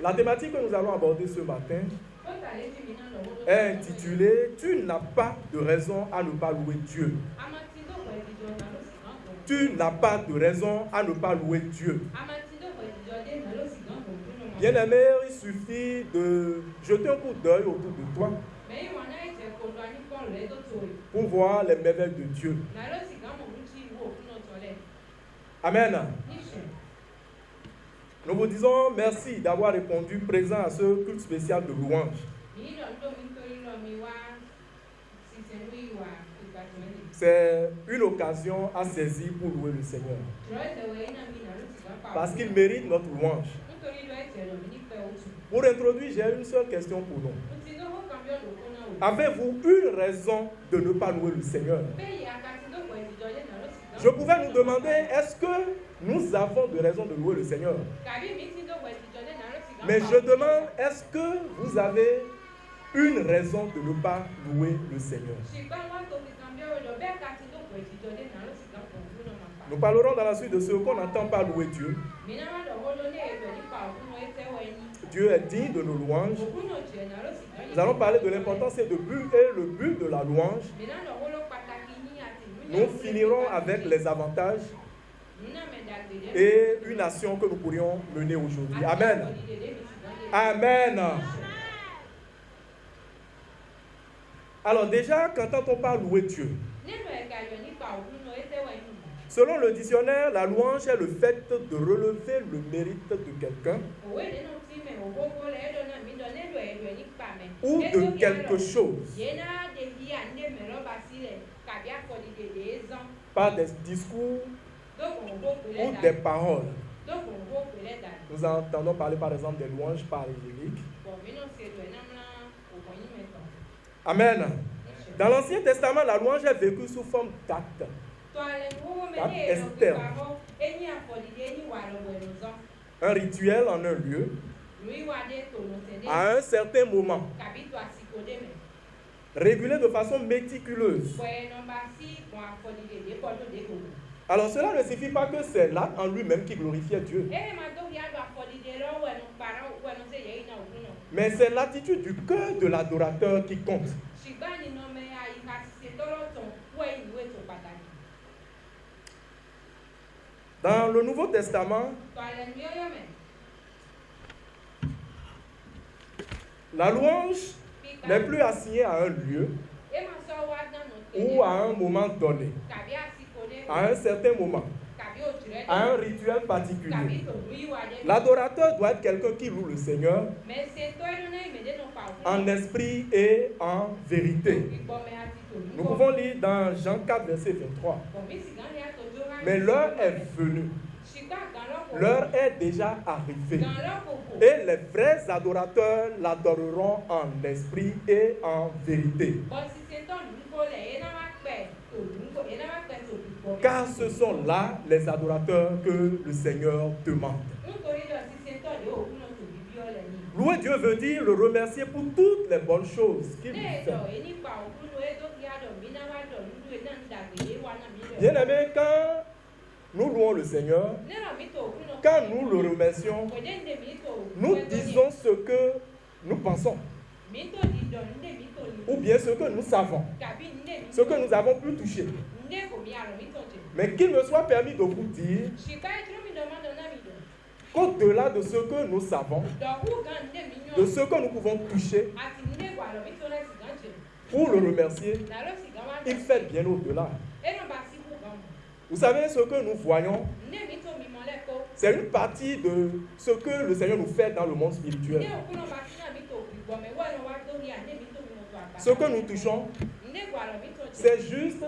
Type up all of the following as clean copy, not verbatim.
La thématique que nous allons aborder ce matin est intitulée « Tu n'as pas de raison à ne pas louer Dieu ». Tu n'as pas de raison à ne pas louer Dieu. Bien-aimé, il suffit de jeter un coup d'œil autour de toi pour voir les merveilles de Dieu. Amen. Nous vous disons merci d'avoir répondu présent à ce culte spécial de louange. C'est une occasion à saisir pour louer le Seigneur. Parce qu'il mérite notre louange. Pour introduire, j'ai une seule question pour nous. Avez-vous une raison de ne pas louer le Seigneur? Je pouvais nous demander, est-ce que nous avons de raison de louer le Seigneur? Mais je demande, est-ce que vous avez une raison de ne pas louer le Seigneur? Nous parlerons dans la suite de ce qu'on n'entend pas louer Dieu. Dieu est digne de nos louanges. Nous allons parler de l'importance et le but de la louange. Nous finirons avec les avantages et une action que nous pourrions mener aujourd'hui. Amen. Amen. Alors déjà, quand on parle louer Dieu, selon le dictionnaire, la louange est le fait de relever le mérite de quelqu'un ou de quelque chose par des discours ou des paroles. Nous entendons parler par exemple des louanges parégyriques. Amen. Dans l'Ancien Testament, la louange est vécue sous forme d'actes. D'actes externes. Un rituel en un lieu, à un certain moment, régulé de façon méticuleuse. Alors cela ne signifie pas que c'est l'acte en lui-même qui glorifiait Dieu. Mais c'est l'attitude du cœur de l'adorateur qui compte. Dans le Nouveau Testament, la louange n'est plus assignée à un lieu ou à un moment donné, à un certain moment, à un rituel particulier. L'adorateur doit être quelqu'un qui loue le Seigneur en esprit et en vérité. Nous pouvons lire dans Jean 4, verset 23. Mais l'heure est venue. L'heure est déjà arrivée. Et les vrais adorateurs l'adoreront en esprit et en vérité. Car ce sont là les adorateurs que le Seigneur demande. Louer Dieu veut dire le remercier pour toutes les bonnes choses qu'il nous fait. Bien-aimés, quand nous louons le Seigneur, quand nous le remercions, nous disons ce que nous pensons, ou bien ce que nous savons, ce que nous avons pu toucher. Mais qu'il me soit permis de vous dire qu'au-delà de ce que nous savons, de ce que nous pouvons toucher, pour le remercier, il fait bien au-delà. Vous savez, ce que nous voyons, c'est une partie de ce que le Seigneur nous fait dans le monde spirituel. Ce que nous touchons, c'est juste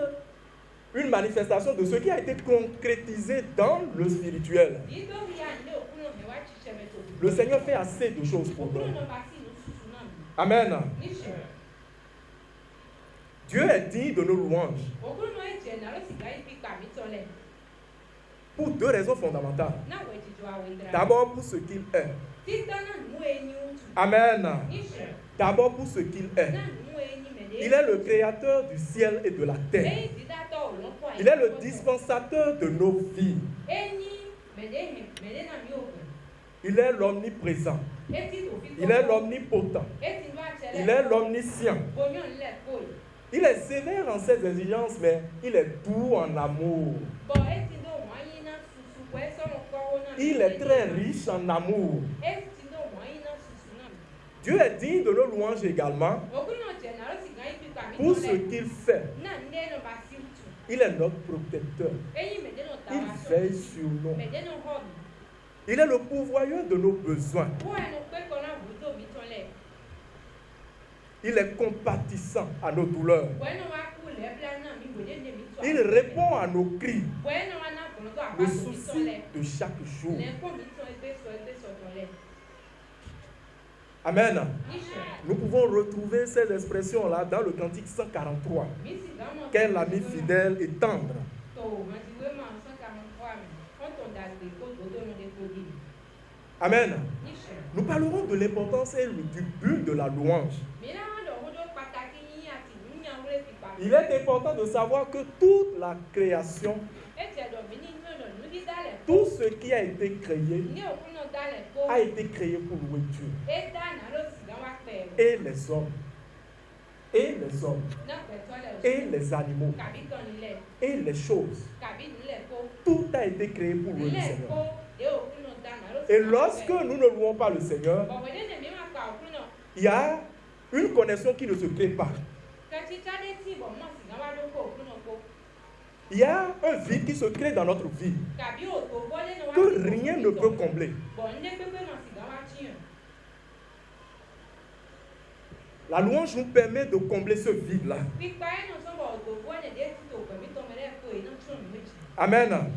une manifestation de ce qui a été concrétisé dans le spirituel. Le Seigneur fait assez de choses pour nous. Amen. Dieu est digne de nos louanges. Pour deux raisons fondamentales. D'abord pour ce qu'il est. Amen. D'abord pour ce qu'il est. Il est le créateur du ciel et de la terre. Il est le dispensateur de nos vies. Il est l'omniprésent. Il est l'omnipotent. Il est l'omniscient. Il est sévère en ses exigences, mais il est doux en amour. Il est très riche en amour. Dieu est digne de nos louanges également pour ce qu'il fait. Il est notre protecteur. Il veille sur nous. Il est le pourvoyeur de nos besoins. Il est compatissant à nos douleurs. Il répond à nos cris. Le souci de chaque jour. Amen. Nous pouvons retrouver ces expressions-là dans le cantique 143. Quel ami fidèle et tendre. Amen. Nous parlerons de l'importance et du but de la louange. Il est important de savoir que toute la création, tout ce qui a été créé pour louer Dieu. Et les hommes, et les animaux, et les choses. Tout a été créé pour louer le Seigneur. Et lorsque nous ne louons pas le Seigneur, il y a une connexion qui ne se crée pas. Il y a un vide qui se crée dans notre vie que rien ne peut combler. La louange nous permet de combler ce vide-là. Amen.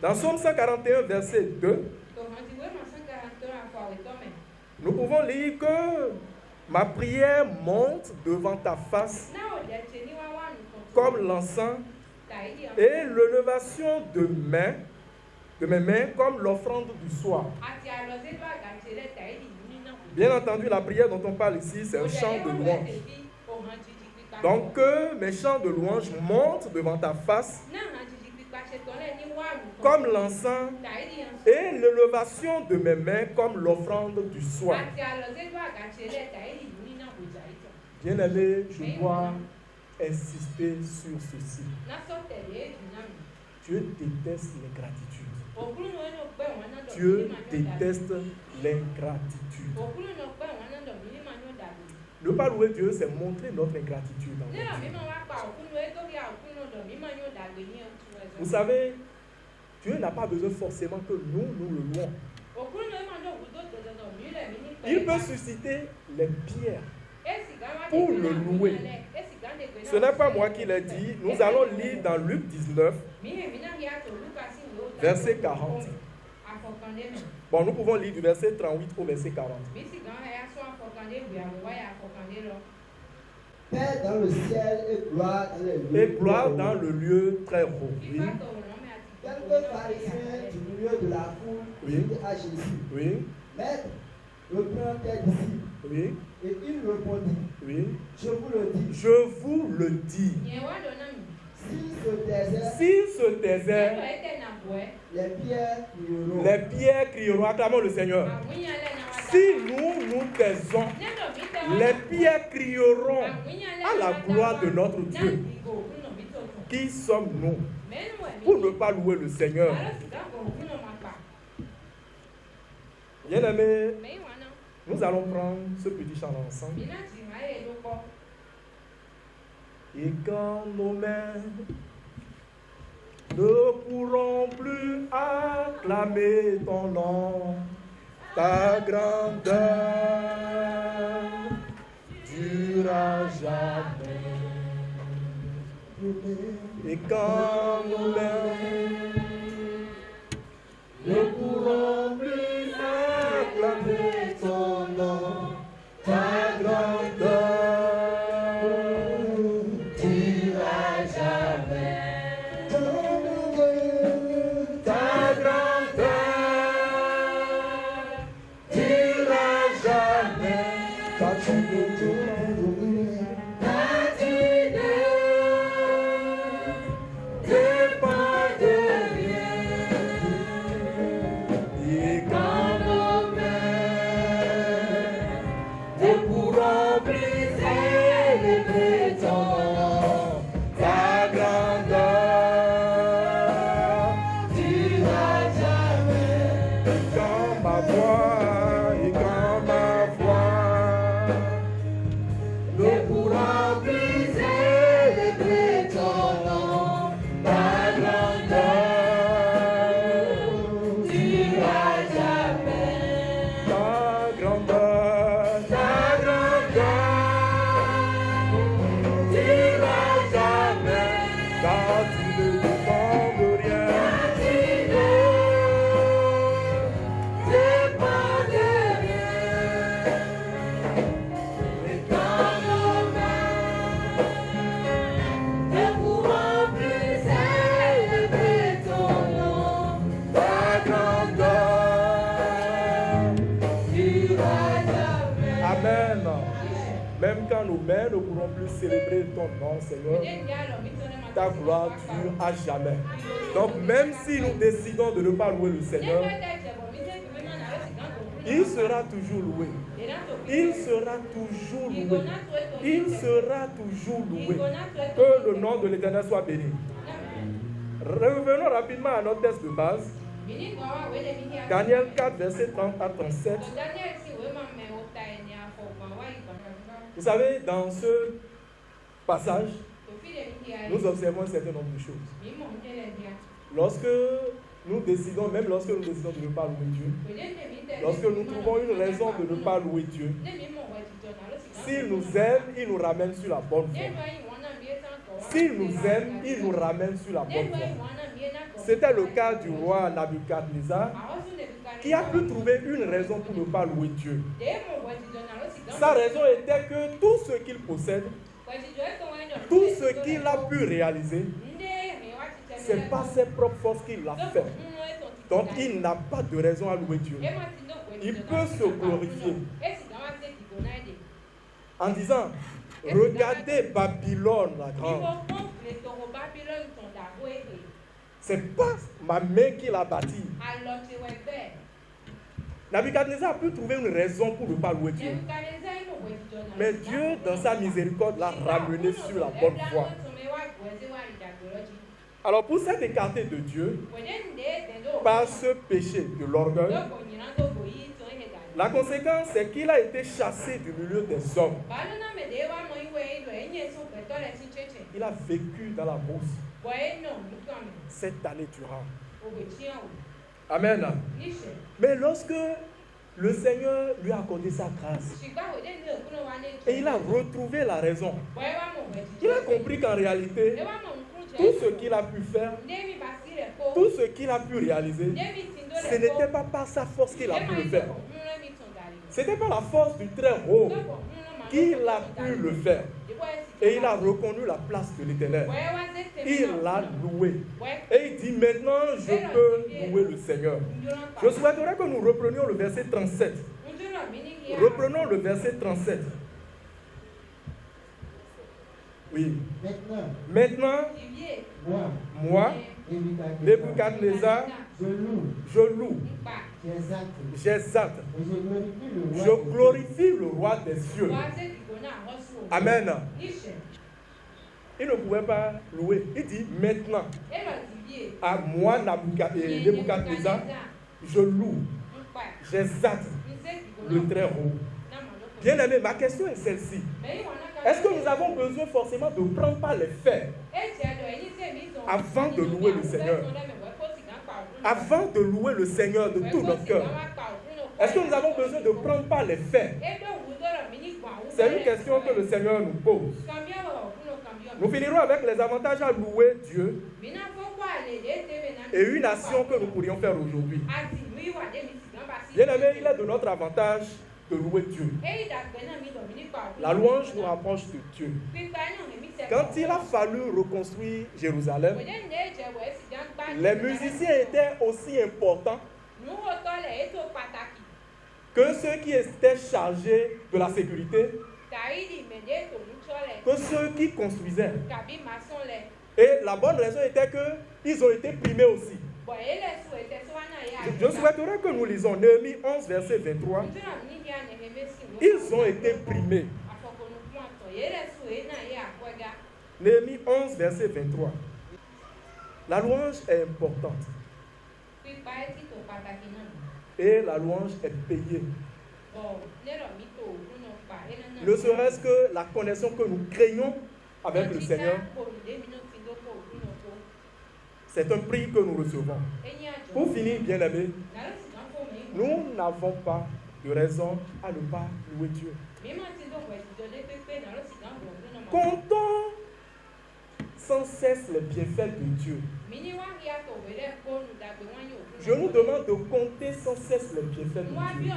Dans Psaume 141, verset 2, nous pouvons lire que ma prière monte devant ta face comme l'encens et l'élevation de mes mains comme l'offrande du soir. Bien entendu, la prière dont on parle ici, c'est un chant de louange. Donc que mes chants de louange montent devant ta face comme l'encens et l'élevation de mes mains comme l'offrande du soir. Bien-aimé, je dois insister sur ceci. Dieu déteste l'ingratitude. Dieu déteste l'ingratitude. Ne pas louer Dieu, c'est montrer notre ingratitude envers Dieu. Vous savez, Dieu n'a pas besoin forcément que nous le louons. Il peut susciter les pierres pour le louer. Ce n'est pas moi qui l'ai dit. Nous allons lire dans Luc 19, verset 40. Bon, nous pouvons lire du verset 38 au verset 40. Paix dans le ciel et gloire dans les lieux. Et gloire dans le lieu très haut. Oui. Quelques pharisiens du milieu de la foule dirent à Jésus. Oui. Maître, reprends tes disciples. Oui. Et il répondit. Oui. Je vous le dis. Je vous le dis. S'ils se taisaient, les pierres crieront. Acclamons le Seigneur. Si nous taisons, les pierres crieront à la gloire de notre Dieu. Qui sommes-nous pour ne pas louer le Seigneur? Bien-aimés, nous allons prendre ce petit chant ensemble. Et quand nos mains ne pourront plus acclamer ton nom, ta grandeur durera jamais. Et quand nos mains ne pourront plus acclamer ton nom, ta grandeur God. et quand ma foi ne pourra plus célébrer ton nom, ta grandeur durera jamais. Ta grandeur durera jamais, car tu ne dépends de rien. Amen. Même quand nos mains ne pourront plus célébrer ton nom, Seigneur, ta gloire dure à jamais. Donc même si nous décidons de ne pas louer le Seigneur, il sera toujours loué. Il sera toujours loué. Il sera toujours loué. Que le nom de l'Éternel soit béni. Revenons rapidement à notre texte de base. Daniel 4, verset 30 à 37. Vous savez, dans ce passage, nous observons un certain nombre de choses. Lorsque nous décidons, même lorsque nous décidons de ne pas louer Dieu, lorsque nous trouvons une raison de ne pas louer Dieu, s'il nous aime, il nous ramène sur la bonne voie. S'il nous aime, il nous ramène sur la bonne voie. C'était le cas du roi Nabuchodonosor, qui a pu trouver une raison pour ne pas louer Dieu. Sa raison était que tout ce qu'il possède, tout ce qu'il a pu réaliser, ce n'est pas ses propres forces qu'il l'a fait. Donc il n'a pas de raison à louer Dieu. Il peut se glorifier en disant, regardez Babylone la grande. Ce n'est pas ma main qui l'a bâtie. Nabuchodonosor a pu trouver une raison pour ne pas louer Dieu. Mais Dieu, dans sa miséricorde, l'a ramené sur la bonne voie. Alors, pour s'être écarté de Dieu, par ce péché de l'orgueil, la conséquence, c'est qu'il a été chassé du milieu des hommes. Il a vécu dans la bourse 7 années durant. Amen. Mais lorsque le Seigneur lui a accordé sa grâce et il a retrouvé la raison, il a compris qu'en réalité, tout ce qu'il a pu faire, tout ce qu'il a pu réaliser, ce n'était pas par sa force qu'il a pu le faire. Ce n'était pas la force du Très-Haut qu'il a pu le faire. Et il a reconnu la place de l'Éternel. Il l'a loué. Et il dit, maintenant, je peux louer le Seigneur. Je souhaiterais que nous reprenions le verset 37. Reprenons le verset 37. Oui. Maintenant, moi, Nebuchadnezzar, je loue, j'exalte, je glorifie le roi des cieux. Amen. Il ne pouvait pas louer. Il dit maintenant, à moi, Nebuchadnezzar, je loue, j'exalte le Très-Haut. Bien aimé, ma question est celle-ci. Est-ce que nous avons besoin forcément de prendre par les faits avant de louer le Seigneur? Avant de louer le Seigneur de tout notre cœur, est-ce que nous avons besoin de prendre par les faits? C'est une question que le Seigneur nous pose. Nous finirons avec les avantages à louer Dieu et une action que nous pourrions faire aujourd'hui. Bien aimé, il est de notre avantage de louer Dieu. La louange nous rapproche de Dieu. Quand il a fallu reconstruire Jérusalem, les musiciens étaient aussi importants que ceux qui étaient chargés de la sécurité, que ceux qui construisaient. Et la bonne raison était qu'ils ont été primés aussi. Je souhaiterais que nous lisons Néhémie 11, verset 23. Ils ont été primés. Néhémie 11, verset 23. La louange est importante. Et la louange est payée. Ne serait-ce que la connexion que nous craignons avec le Seigneur, c'est un prix que nous recevons. Pour finir, bien-aimés, nous n'avons pas de raison à ne pas louer Dieu. Comptons sans cesse les bienfaits de Dieu. Je nous demande de compter sans cesse les bienfaits de Dieu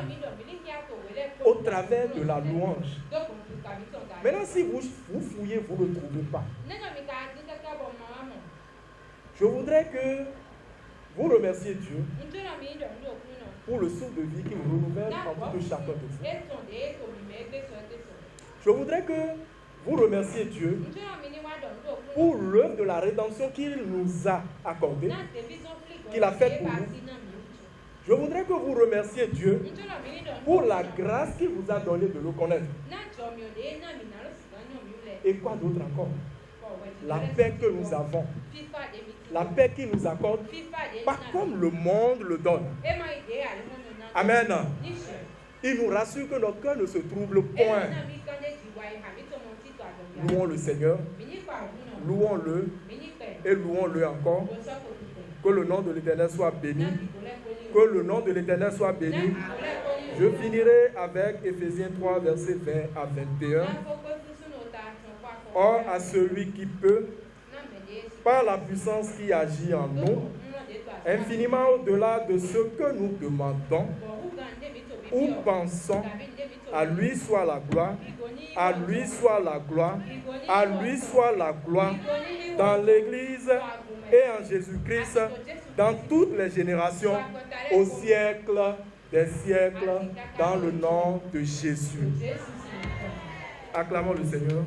au travers de la louange. Maintenant, si vous fouillez, vous ne trouvez pas. Je voudrais que vous remerciez Dieu pour le souffle de vie qui vous renouvelle en tout de chacun de vous. Je voudrais que vous remerciez Dieu pour l'œuvre de la rédemption qu'il nous a accordée, qu'il a faite pour nous. Je voudrais que vous remerciez Dieu pour la grâce qu'il vous a donnée de le connaître. Et quoi d'autre encore? La paix que nous avons, la paix qu'il nous accorde, pas comme le monde le donne. Amen. Il nous rassure que notre cœur ne se trouble point. Louons le Seigneur, louons-le et louons-le encore. Que le nom de l'Éternel soit béni. Que le nom de l'Éternel soit béni. Je finirai avec Éphésiens 3, versets 20 à 21. Or, à celui qui peut, par la puissance qui agit en nous, infiniment au-delà de ce que nous demandons ou pensons, à lui soit la gloire, à lui soit la gloire, à lui soit la gloire, dans l'Église et en Jésus-Christ, dans toutes les générations, au siècle des siècles, dans le nom de Jésus. Acclamons le Seigneur.